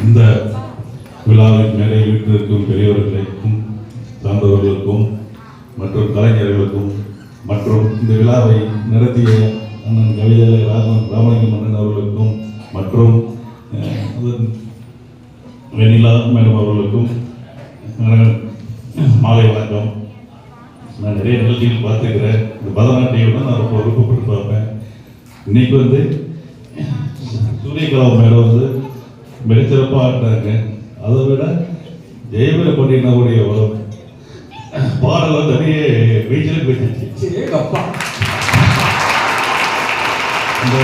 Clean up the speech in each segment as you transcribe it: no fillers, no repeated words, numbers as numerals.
இந்த விழாவின் மேலே வீட்டிற்கும் பெரியவர்களுக்கும் சார்ந்தவர்களுக்கும் மற்றும் கலைஞர்களுக்கும் மற்றும் இந்த விழாவை நடத்திய அண்ணன் கவிதை ராமலிங்கம் அண்ணன் அவர்களுக்கும் மற்றும் வெண்ணிலா மேடம் அவர்களுக்கும் மாலை வணக்கம். நான் நிறைய நிகழ்ச்சிகள் பார்த்துக்கிறேன். இந்த பரதநாட்டியம் தான் நான் ரொம்ப விருப்பப்பட்டு பார்ப்பேன். இன்னைக்கு வந்து சூரியகலா மேடம் மிகச்சிறப்பாக ஆட்டாங்க. அதை விட ஜெயவீர பாண்டியனுடைய பாடல் வந்து நிறைய வீச்சில் போயிடுச்சு. இந்த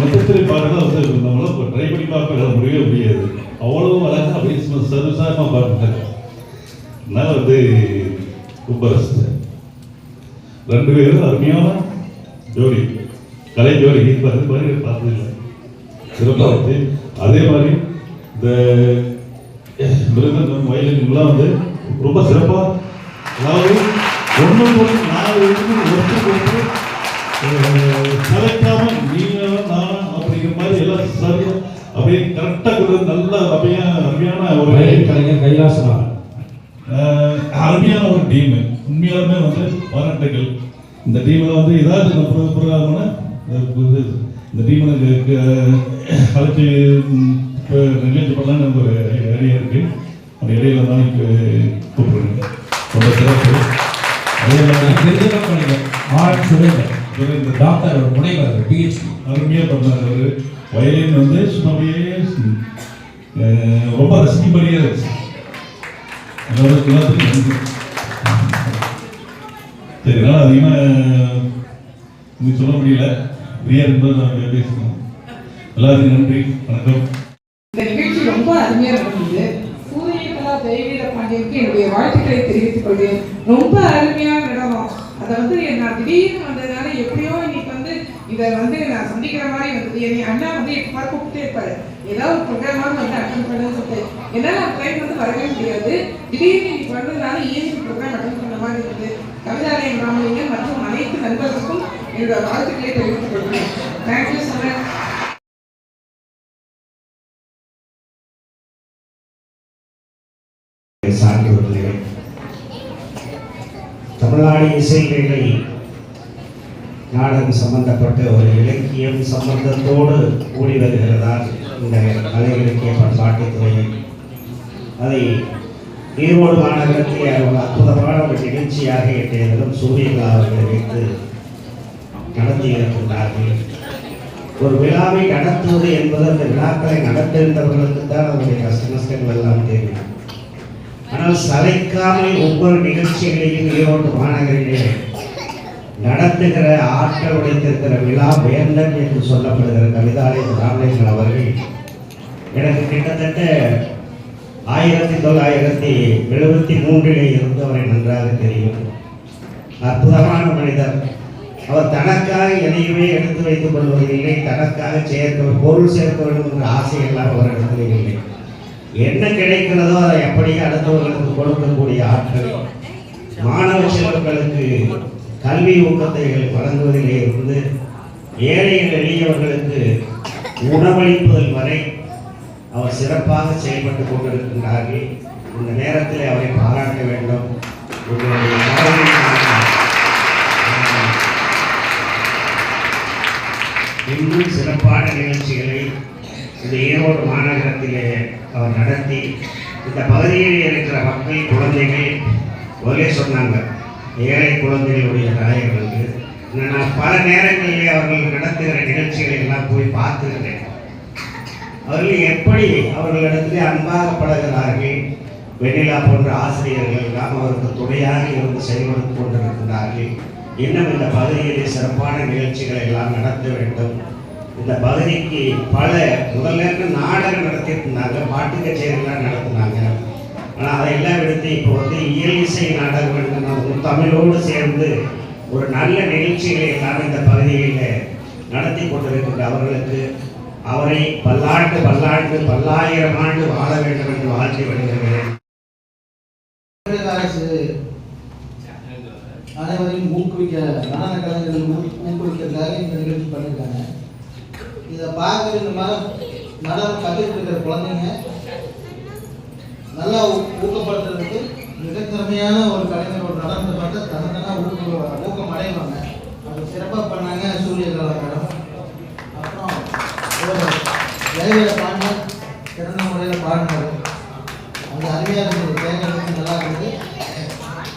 நட்சத்திர பாடலாம் வந்து நம்மளாம் இப்போ ட்ரை பண்ணி பார்க்க முடியவே முடியாது. அவ்வளோ அழகாக அப்படியே சர்வசாரமாக பாடுறாங்க. அதனால வந்து ரொம்ப ரசித்தேன். ரெண்டு பேரும் அருமையான ஜோடி, கலை ஜோடி. பார்த்ததில்லை, சிறப்பாக வச்சு. அதே மாதிரி இந்த மிருதங்கம் வயலின்லாம் வந்து ரொம்ப சிறப்பாக, அதாவது ஒன்று 4 ஒருத்தருக்கு கலைக்காம நீங்க நானும் அப்படிங்கிற மாதிரி எல்லாம் சரியா அப்படியே கரெக்டாக கொடுத்து நல்ல அருமையான ஒரு கலைஞர் கைலாசனா அருமையான ஒரு டீமு. உண்மையாலுமே வந்து பாராட்டுகள். இந்த டீமில் வந்து ஏதாவது ப்ரோக்ராம்னா இந்த டீமில் கலைச்சி இப்போ நிகழ்ச்சி பண்ணலான்னு ஒரு ஐடியா இருக்குது. அந்த இடையில தான் கூப்பிடுறேன். ரொம்ப சிறப்பு. அதே மாதிரி டாக்டர் முனைவர் பிஹெச்டி அருமையாக பண்ணார். அவர் வயலின் வந்து சும்மாவே ரொம்ப ரசிக்கும்படியாக இருந்துச்சு. எல்லாத்துக்கும் நன்றி. சரி, என்னால் அதிகமாக இன்னைக்கு சொல்ல முடியல. ஃப்ரீயாக இருந்தால் நாங்கள் பேசணும். எல்லாருக்கும் நன்றி, வணக்கம். இந்த நிகழ்ச்சி ரொம்ப அருமையாக இருந்தது. சூரியகலா ஜெயவீர பாண்டியனுக்கு என்னுடைய வாழ்த்துக்களை தெரிவித்துக் கொள்வேன். ரொம்ப அருமையான நடனம். அதை வந்து நான் திடீர்னு வந்ததுனால எப்படியோ இன்னைக்கு வந்து இதை வந்து நான் சந்திக்கிற மாதிரி வந்தது. என்னை அண்ணா வந்து எப்போ கூப்பிட்டே இருப்பாரு, ஏதாவது ஒரு ப்ரோக்ராமாவது வந்து அட்டன் பண்ணுன்னு சொல்லிட்டு. என்னால் அந்த டைம் வந்து வரவே முடியாது. திடீர்னு இன்னைக்கு வந்ததுனால ஈவினிங் ப்ரோக்ராம் அட்டன் பண்ண மாதிரி இருக்குது. கவிதாலயம் ராமலிங்கம் மற்றும் அனைத்து நண்பர்களுக்கும் என்னோட வாழ்த்துக்களை தெரிவித்துக் கொள்கிறேன். Thank you so much. சார்ந்தவர்களே, தமிழ்நாடு இசைவேளை நாடகம் சம்பந்தப்பட்ட ஒரு இலக்கியம் சம்பந்தத்தோடு கூடி வருகிறதால் இந்த கலை இலக்கிய பண்பாட்டுத்துறையை அதை ஈரோடு மாநகரத்தில் ஒரு அற்புதமான ஒரு நிகழ்ச்சியாக இன்றைய தினம் சூரியகலா அவர்களை வைத்து நடத்தி இருக்கின்றார்கள். ஒரு விழாவை நடத்துவது என்பது அந்த விழாக்களை நடத்துகின்றவர்களுக்கு தான் அதனுடைய கஷ்ட நஷ்டங்கள் எல்லாம் தெரியும். ஆனால் சளைக்காமல் ஒவ்வொரு நிகழ்ச்சிகளையும் ஈரோடு மாநகரிலே நடத்துகிற ஆற்றல் உடைத்திருக்கிற விழா வேந்தன் என்று சொல்லப்படுகிற கவிதாலயம் ராமலிங்கம் அவர்கள் எனக்கு கிட்டத்தட்ட 1973 இருந்தவரை நன்றாக தெரியும். அற்புதமான மனிதர். அவர் தனக்காக எதையுமே எடுத்து வைத்துக் கொள்வதில்லை, தனக்காக பொருள் சேர்க்க வேண்டும் என்ற ஆசை எல்லாம் அவரிடத்தில் இல்லை. என்ன கிடைக்கிறதோ அதை அப்படியே அடுத்தவர்களுக்கு கொடுக்கக்கூடிய ஆட்கள். மாணவ செல்வங்களுக்கு கல்வி ஊக்கத்தை வழங்குவதிலே இருந்து ஏழைகள் எளியவர்களுக்கு உணவளிப்பதில் வரை அவர் சிறப்பாக செயல்பட்டு கொண்டிருக்கின்றார்கள். இந்த நேரத்தில் அவரை பாராட்ட வேண்டும். இன்னும் சிறப்பான நிகழ்ச்சிகளை இந்த ஈரோடு மாநகரத்திலே அவர் நடத்தி இந்த பகுதியில் இருக்கிற மக்கள் குழந்தைகள் ஒரே சொன்னாங்க, ஏழை குழந்தைகளுடைய நாயகர்களுக்கு நான் பல நேரங்களிலே அவர்கள் நடத்துகிற நிகழ்ச்சிகளை எல்லாம் போய் பார்த்துக்கிறேன். அவர்கள் எப்படி அவர்களிடத்திலே அன்பாக பழகிறார்கள். வெண்ணிலா போன்ற ஆசிரியர்கள் எல்லாம் அவருக்கு துணையாக இருந்து செயல்படுத்திக் கொண்டிருக்கிறார்கள். இன்னும் இந்த பகுதியிலே சிறப்பான நிகழ்ச்சிகளை எல்லாம் நடத்த வேண்டும். இந்த பகுதிக்கு பல முதல்ல நாடகம் நடத்தியிருந்தாங்க, பாட்டு கச்சேரிலாம் நடத்தினாங்க. ஆனால் அதையெல்லாம் எடுத்து இப்போ இயல் இசை நாடகம் என்று தமிழோடு சேர்ந்து ஒரு நல்ல நிகழ்ச்சிகளை எல்லாம் இந்த பகுதியில் நடத்தி கொண்டிருக்கின்ற அவர்களுக்கு அவரை பல்லாயிரம் ஆண்டு வாழ வேண்டும் என்று வாழ்த்தி வருகிறேன். அரசு அனைவரையும் நடன கலைஞர்கள் ஊக்குவிக்கிறதுக்காக இந்த நிகழ்ச்சி பண்ணியிருக்காங்க. இதை பார்க்குற இந்த மாதிரி நடனம் கற்றுக்கிட்டு இருக்கிற குழந்தைங்க நல்லா ஊக்கப்படுத்துறதுக்கு மிக திறமையான ஒரு கலைஞர் ஒரு நடனத்தை பார்த்தா தனத்தனா ஊக்கம் அடைவாங்க. அது சிறப்பாக பண்ணாங்க சூரியகலா மேடம். அப்புறம் ஒரு ஜெயவேல பாடினார், சிறந்த முறையில் பாடினார். அந்த அருமையாக இருந்தது, கேட்கறதுக்கு நல்லா இருந்தது.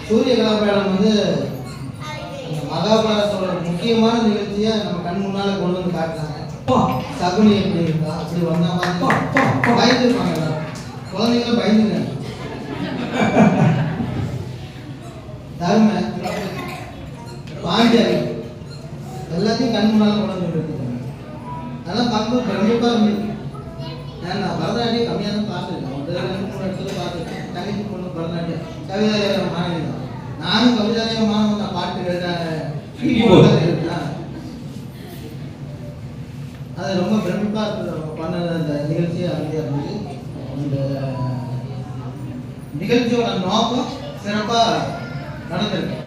சூரியகலா மேடம் மகாபாரதத்தோட முக்கியமான நிகழ்ச்சியை நம்ம கண் முன்னால் கொண்டு வந்து காட்டினாங்க. சகுனி எப்படி இருக்கா அப்படி வந்தா மாதிரி பயந்துருப்பாங்க, குழந்தைங்களும் பயந்துருக்காங்க. தருமை பாண்டியாரி எல்லாத்தையும் கண் முன்னால் கொண்டு வந்து எடுத்துட்டாங்க. அதெல்லாம் பார்க்கும்போது பிரமிப்பாக இருந்துச்சு. நான் பரதநாட்டியம் கம்மியாக தான் பார்த்துருக்கேன், ஒரு 2-3 இடத்துல பார்த்துருக்கேன். தனித்து பொண்ணு பரதநாட்டியம் கவிதாலய மாணவி தான். நானும் கவிதாலய மாணவன் தான், பாட்டு எழுதுறேன். அது ரொம்ப பிரமிப்பாக பண்ண அந்த நிகழ்ச்சி அருமையாக இருந்தது. அந்த நிகழ்ச்சியோட நோக்கம் சிறப்பாக நடந்திருக்கு.